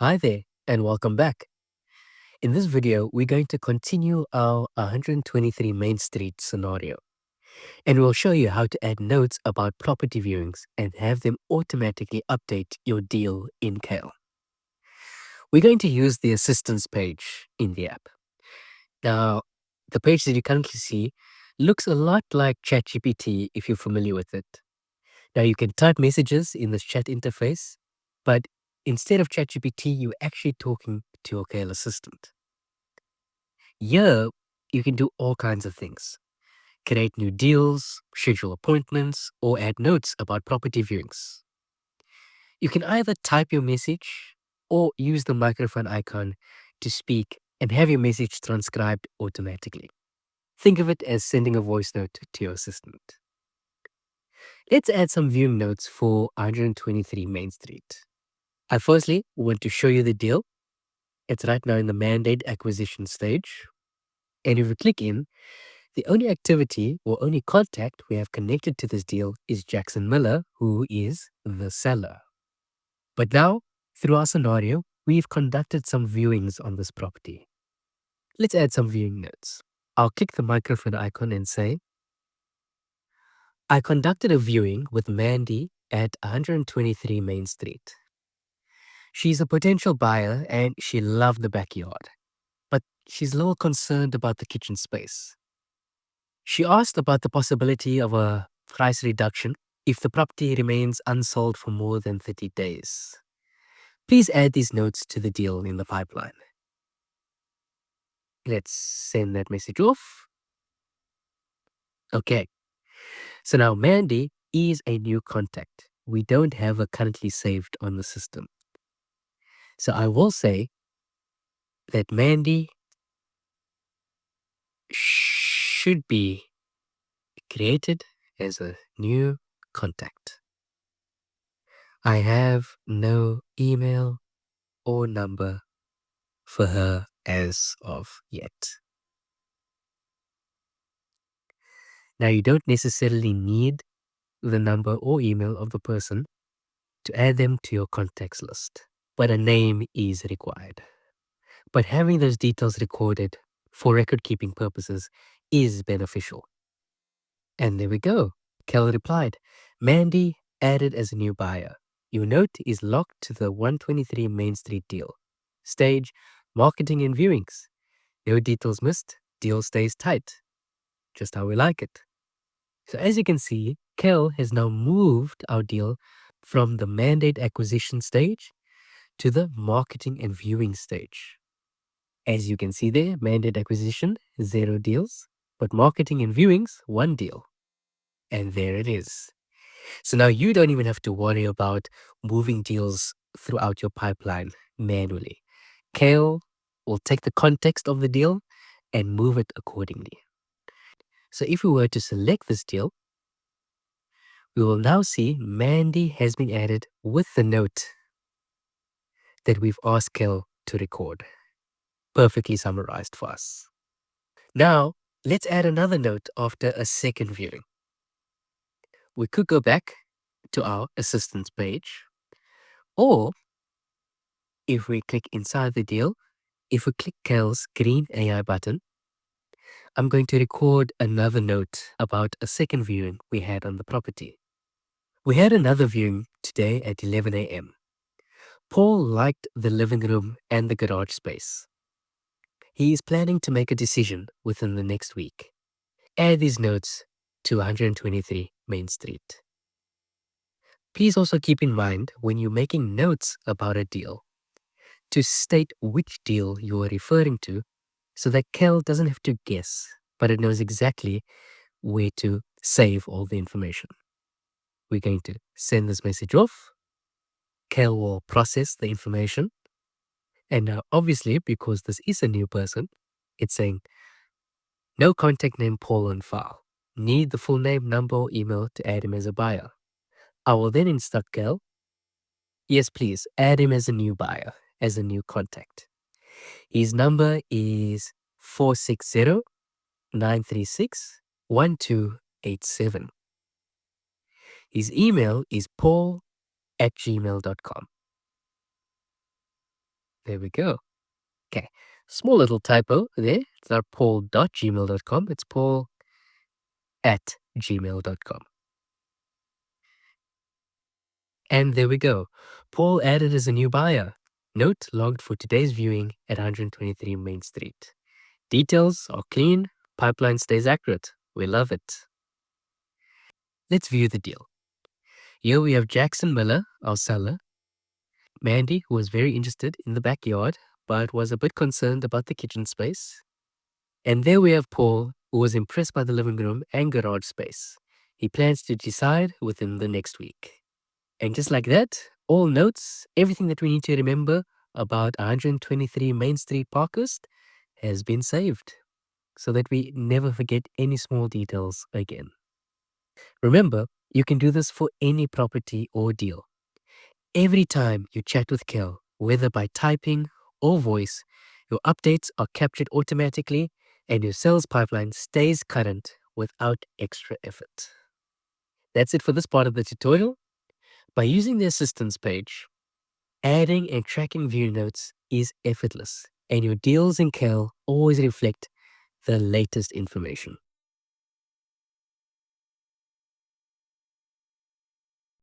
Hi there, and welcome back. In this video, we're going to continue our 123 Main Street scenario, and we'll show you how to add notes about property viewings and have them automatically update your deal in Kale. We're going to use the assistance page in the app. Now, the page that you currently see looks a lot like ChatGPT if you're familiar with it. Now, you can type messages in this chat interface, but instead of ChatGPT, you're actually talking to your Kale assistant. Here, you can do all kinds of things. Create new deals, schedule appointments, or add notes about property viewings. You can either type your message or use the microphone icon to speak and have your message transcribed automatically. Think of it as sending a voice note to your assistant. Let's add some viewing notes for 123 Main Street. I firstly want to show you the deal. It's right now in the mandate acquisition stage. And if you click in, the only activity or only contact we have connected to this deal is Jackson Miller, who is the seller. But now, through our scenario, we've conducted some viewings on this property. Let's add some viewing notes. I'll click the microphone icon and say, I conducted a viewing with Mandy at 123 Main Street. She's a potential buyer and she loved the backyard, but she's a little concerned about the kitchen space. She asked about the possibility of a price reduction if the property remains unsold for more than 30 days. Please add these notes to the deal in the pipeline. Let's send that message off. Okay, so now Mandy is a new contact. We don't have her currently saved on the system. So I will say that Mandy should be created as a new contact. I have no email or number for her as of yet. Now, you don't necessarily need the number or email of the person to add them to your contacts list, but a name is required. But having those details recorded for record keeping purposes is beneficial. And there we go. Kale replied, Mandy added as a new buyer. Your note is locked to the 123 Main Street deal. Stage, marketing and viewings. No details missed. Deal stays tight. Just how we like it. So as you can see, Kale has now moved our deal from the mandate acquisition stage to the marketing and viewing stage. As you can see there, mandate acquisition, 0 deals, but marketing and viewings, 1 deal. And there it is. So now you don't even have to worry about moving deals throughout your pipeline manually. Kale will take the context of the deal and move it accordingly. So if we were to select this deal, we will now see Mandy has been added with the note that we've asked Kale to record. Perfectly summarized for us. Now, let's add another note after a second viewing. We could go back to our assistance page, or if we click inside the deal, if we click Kale's green AI button, I'm going to record another note about a second viewing we had on the property. We had another viewing today at 11 a.m. Paul liked the living room and the garage space. He is planning to make a decision within the next week. Add these notes to 123 Main Street. Please also keep in mind when you're making notes about a deal to state which deal you are referring to so that Kale doesn't have to guess, but it knows exactly where to save all the information. We're going to send this message off. Kale will process the information. And now, obviously, because this is a new person, it's saying, no contact name Paul on file. Need the full name, number, or email to add him as a buyer. I will then instruct Kale, yes, please, add him as a new buyer, as a new contact. His number is 460-936-1287. His email is paul@gmail.com. There we go. Okay. Small little typo there. It's not paul.gmail.com. It's paul@gmail.com. And there we go. Paul added as a new buyer. Note logged for today's viewing at 123 Main Street. Details are clean. Pipeline stays accurate. We love it. Let's view the deal. Here we have Jackson Miller, our seller. Mandy, who was very interested in the backyard, but was a bit concerned about the kitchen space. And there we have Paul, who was impressed by the living room and garage space. He plans to decide within the next week. And just like that, all notes, everything that we need to remember about 123 Main Street Parkhurst has been saved so that we never forget any small details again. Remember, you can do this for any property or deal. Every time you chat with Kale, whether by typing or voice, your updates are captured automatically and your sales pipeline stays current without extra effort. That's it for this part of the tutorial. By using the assistance page, adding and tracking view notes is effortless, and your deals in Kale always reflect the latest information.